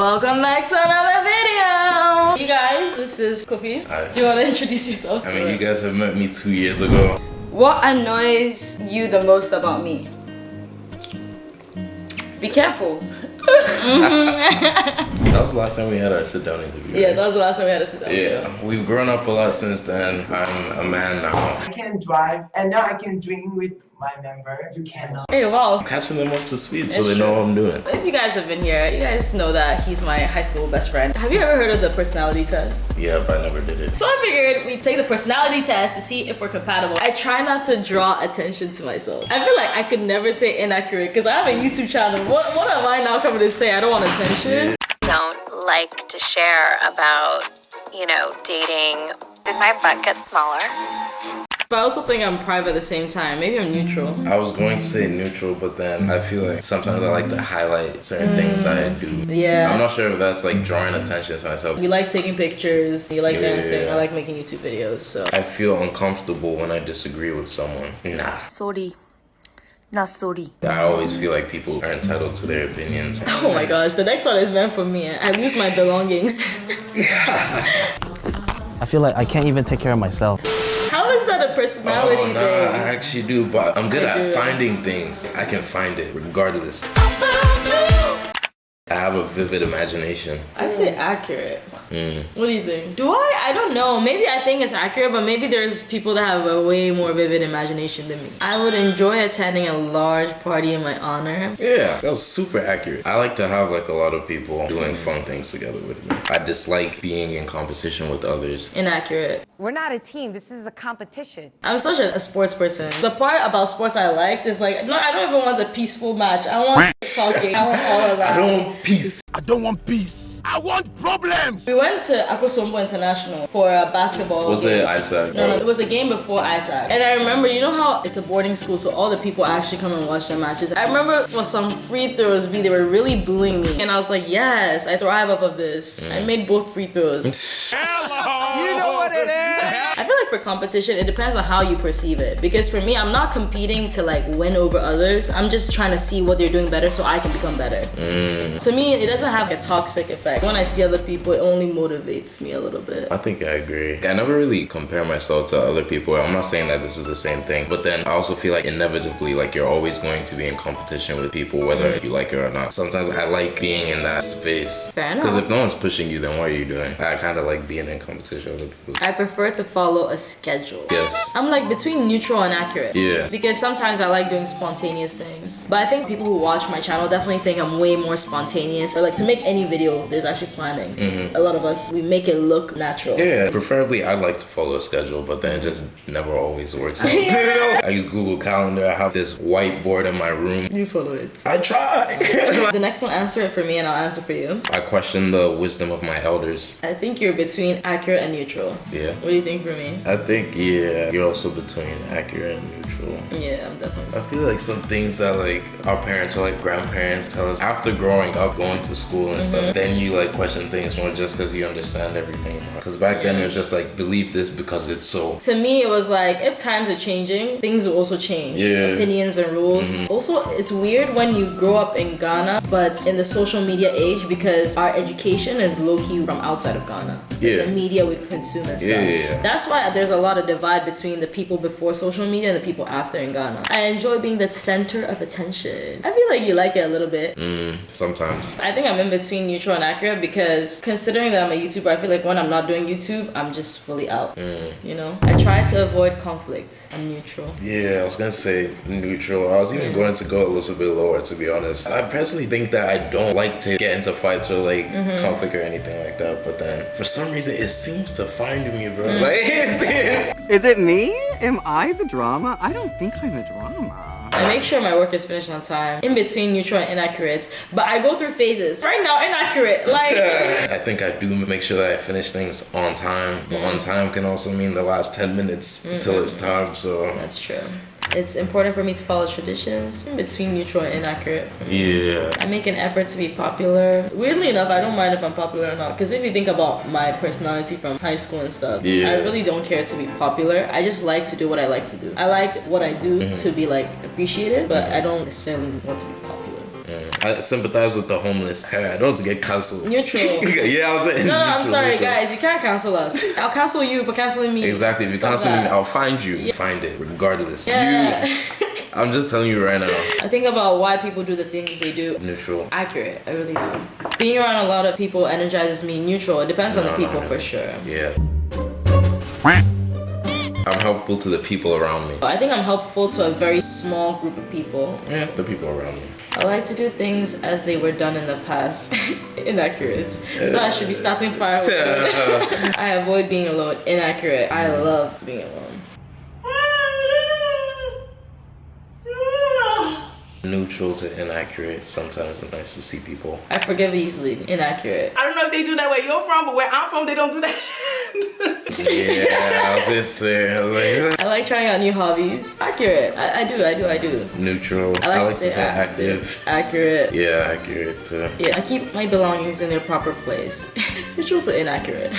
Welcome back to another video. You guys, this is Kofi. Hi. Do you want to introduce yourself? I mean, you guys have met me 2 years ago. What annoys you the most about me? Be careful. That was the last time we had a sit-down interview. Yeah, that was the last time we had a sit down. Yeah, we've grown up a lot since then. I'm a man now. I can drive and now I can drink with my member. You cannot. Hey, wow. I'm catching them up to speed so It's they know true. what I'm doing. If you guys have been here, you guys know that he's my high school best friend. Have you ever heard of the personality test? Yeah, but I never did it. So I figured we'd take the personality test to see if we're compatible. I try not to draw attention to myself. I feel like I could never say inaccurate because I have a YouTube channel. What am I now coming to say? I don't want attention. Don't like to share about, dating. Did my butt get smaller? But I also think I'm private at the same time. Maybe I'm neutral. I was going to say neutral, but then I feel like sometimes I like to highlight certain things that I do. Yeah. I'm not sure if that's like drawing attention to myself. You like taking pictures, you like Yeah. dancing, I like making YouTube videos, so. I feel uncomfortable when I disagree with someone. Nah. Sorry. Not sorry. I always feel like people are entitled to their opinions. Oh my gosh, the next one is meant for me. I lose my belongings. I feel like I can't even take care of myself. How is that a personality Oh, nah, thing? I actually do, but I'm good I at do. finding things. I can find it regardless. I have a vivid imagination. I'd say accurate. What do you think? Do I? I don't know. Maybe I think it's accurate, but maybe there's people that have a way more vivid imagination than me. I would enjoy attending a large party in my honor. Yeah, that was super accurate. I like to have like a lot of people doing fun things together with me. I dislike being in competition with others. Inaccurate. We're not a team. This is a competition. I'm such a sports person. The part about sports I liked is like, no, I don't even want a peaceful match. I want talking. I want all of that. I don't want peace. I don't want peace. I want problems. We went to Akosombo International for a basketball Was game. it Isaac? No, it was a game before Isaac. And I remember, you know how it's a boarding school, so all the people actually come and watch the matches. I remember for some free throws, they were really booing me. And I was like, yes, I thrive off of this. I made both free throws. You know what it is. I feel like for competition, it depends on how you perceive it. Because for me, I'm not competing to like win over others. I'm just trying to see what they're doing better so I can become better. To me, it doesn't have a toxic effect. When I see other people, it only motivates me a little bit. I think I agree. I never really compare myself to other people. I'm not saying that this is the same thing, but then I also feel like inevitably, like you're always going to be in competition with people, whether you like it or not. Sometimes I like being in that space. Fair enough. Because if no one's pushing you, then what are you doing? I kind of like being in competition with other people. I prefer to follow a schedule. Yes. I'm like between neutral and accurate. Yeah. Because sometimes I like doing spontaneous things. But I think people who watch my channel definitely think I'm way more spontaneous. Or like to make any video, there's actually planning. A lot of us, we make it look natural. Yeah, preferably I'd like to follow a schedule, but then it just never always works out. I use Google Calendar. I have this whiteboard in my room. You follow it. I try. The next one, answer it for me and I'll answer for you. I question the wisdom of my elders. I think you're between accurate and neutral. Yeah. What do you think for me? I think, yeah, you're also between accurate and neutral. Yeah, I'm definitely. I feel like some things that like our parents or like grandparents tell us after growing up, going to school and stuff, then you like question things more just because you understand everything. Because back then it was just like, believe this because it's so. To me, it was like, if times are changing, things will also change. Yeah. Opinions and rules. Also, it's weird when you grow up in Ghana, but in the social media age, because our education is low-key from outside of Ghana. Yeah. The media we consume and stuff. Yeah. That's why there's a lot of divide between the people before social media and the people after in Ghana. I enjoy being the center of attention. I feel like you like it a little bit. Sometimes. I think I'm in between neutral and accurate because considering that I'm a YouTuber, I feel like when I'm not doing YouTube, I'm just fully out. You know? I try to avoid conflict. I'm neutral. Yeah, I was gonna say neutral. I was even going to go a little bit lower, to be honest. I personally think that I don't like to get into fights or like conflict or anything like that. But then for some reason, it seems to find me, bro. Like, it's Is it me? Am I the drama? I don't think I'm the drama. I make sure my work is finished on time, in between neutral and inaccurate. But I go through phases. Right now, inaccurate. Like, I think I do make sure that I finish things on time. But on time can also mean the last 10 minutes until it's time. So that's true. It's important for me to follow traditions, in between neutral and inaccurate. yeah. I make an effort to be popular. Weirdly enough, I don't mind if I'm popular or not. Because if you think about my personality from high school and stuff, Yeah. I really don't care to be popular. I just like to do what I like to do. I like what I do to be like appreciated, but I don't necessarily want to be popular. I sympathize with the homeless. I don't get cancelled. Neutral. Yeah, I was saying. No, I'm neutral, sorry, neutral. guys. You can't cancel us. I'll cancel you for canceling me. Exactly. If you Stop cancel me, that. I'll find you. Yeah. Find it, regardless. Yeah. I'm just telling you right now. I think about why people do the things they do. Neutral. Accurate. I really do. Being around a lot of people energizes me. Neutral. It depends on the people for sure. Yeah. I'm helpful to the people around me. I think I'm helpful to a very small group of people. Yeah, the people around me. I like to do things as they were done in the past. Inaccurate. So I should be starting far away. I avoid being alone. Inaccurate. I love being alone. Neutral to inaccurate. Sometimes it's nice to see people. I forgive easily. Inaccurate. I don't know if they do that where you're from, but where I'm from, they don't do that. Yeah, I was gonna say. I was like, I like trying out new hobbies. Accurate. I do. Neutral. I like to say stay active. Accurate. Yeah, accurate too. Yeah, I keep my belongings in their proper place. Neutral to inaccurate.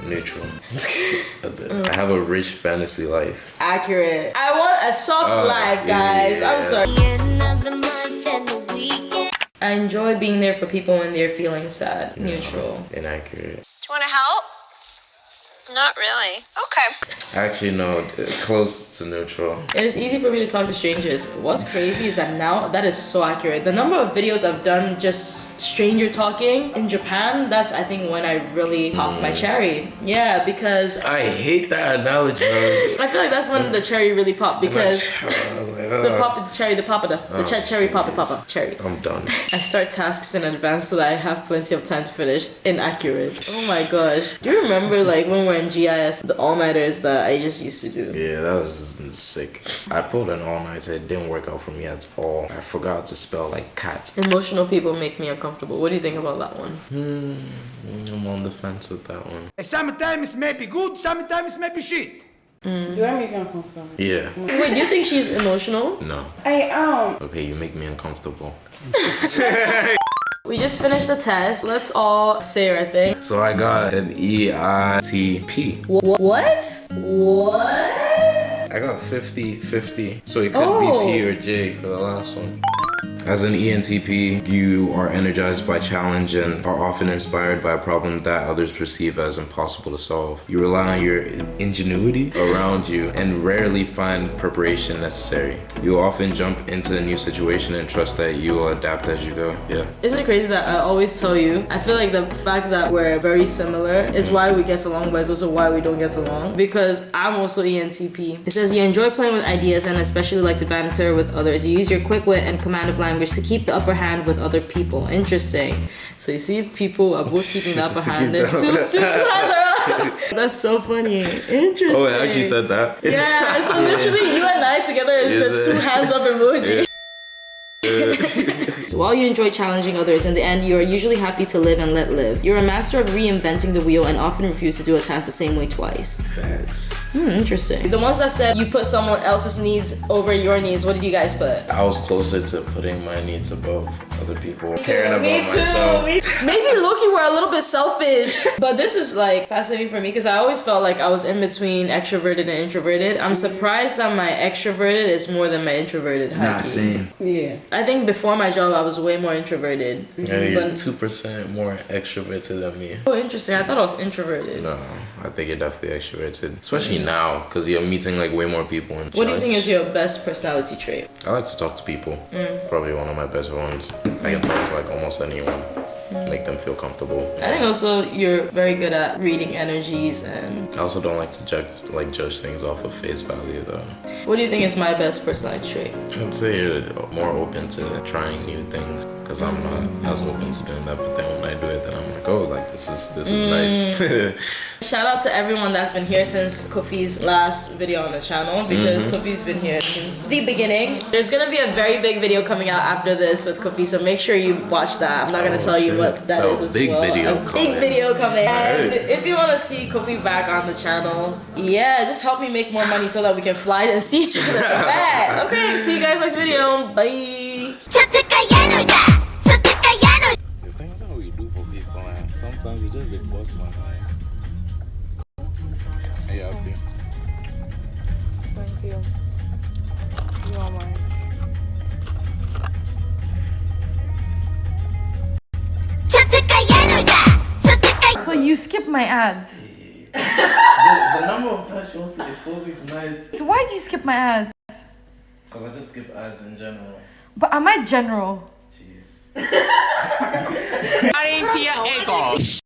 Neutral. I have a rich fantasy life. Accurate. I want a soft life, guys. Yeah. I'm sorry. I enjoy being there for people when they're feeling sad. Neutral. Inaccurate. Do you want to help? Not really. Okay. Actually, no. Close to neutral. It is easy for me to talk to strangers. What's crazy is that now, that is so accurate. The number of videos I've done just stranger talking in Japan, that's I think when I really popped my cherry. Yeah, because I hate that analogy. I feel like that's when the cherry really popped because the cherry pop cherry. I'm done. I start tasks in advance so that I have plenty of time to finish. Inaccurate. Oh my gosh. Do you remember like when we were in GIS, the all-nighters that I just used to do? Yeah, that was just sick. I pulled an all-nighter. It didn't work out for me at all. I forgot to spell like cat. Emotional people make me uncomfortable. What do you think about that one? I'm on the fence with that one. Sometimes maybe good, sometimes maybe shit. Do I make you uncomfortable? Yeah. Wait, do you think she's emotional? No. I am. Okay, you make me uncomfortable. We just finished the test. Let's all say our thing. So I got an EITP. What? I got 50-50. So it could be P or J for the last one. As an ENTP, you are energized by challenge and are often inspired by a problem that others perceive as impossible to solve. You rely on your ingenuity around you and rarely find preparation necessary. You will often jump into a new situation and trust that you will adapt as you go. Yeah. Isn't it crazy that I always tell you, I feel like the fact that we're very similar is why we get along, but it's also why we don't get along. Because I'm also ENTP. It says you enjoy playing with ideas and especially like to banter with others. You use your quick wit and command of language to keep the upper hand with other people. Interesting. So you see, people are both keeping the upper hand. There's two hands around. That's so funny. Interesting. Oh, it actually said that? Yeah, so literally you and I together is the two hands up emoji. So while you enjoy challenging others, in the end, you are usually happy to live and let live. You're a master of reinventing the wheel and often refuse to do a task the same way twice. Facts. Interesting. The ones that said you put someone else's needs over your needs, what did you guys put? I was closer to putting my needs above other people. Caring about myself. Maybe low-key we're a little bit selfish. But this is like fascinating for me because I always felt like I was in between extroverted and introverted. I'm surprised that my extroverted is more than my introverted. Nah, same. Yeah. I think before my job I was way more introverted. Yeah, you're But 2% more extroverted than me. oh, interesting. I thought I was introverted. No, I think you're definitely extroverted. Especially now, because you're meeting like way more people. What do you think is your best personality trait? I like to talk to people. Probably one of my best ones. I can talk to like almost anyone. Make them feel comfortable. I think also you're very good at reading energies and... I also don't like to judge things off of face value though. What do you think is my best personality trait? I'd say you're more open to trying new things because I'm not as open to doing that, but then when I do it then I'm like, oh, like this is nice. Shout out to everyone that's been here since Kofi's last video on the channel because Kofi's been here since the beginning. There's gonna be a very big video coming out after this with Kofi, so make sure you watch that. I'm not gonna tell you what that is as well. Big video coming. And if you want to see Kofi back on the channel, yeah, just help me make more money so that we can fly and see each other. Bad. Okay, see you guys next video. Bye. The things that we do for people, man, sometimes it just bust my mind. Are you happy? Thank you. You are mine. skip my ads? The number of times she wants to expose me tonight. So why do you skip my ads? Because I just skip ads in general. But am I general? Jeez. Marintia Eiko.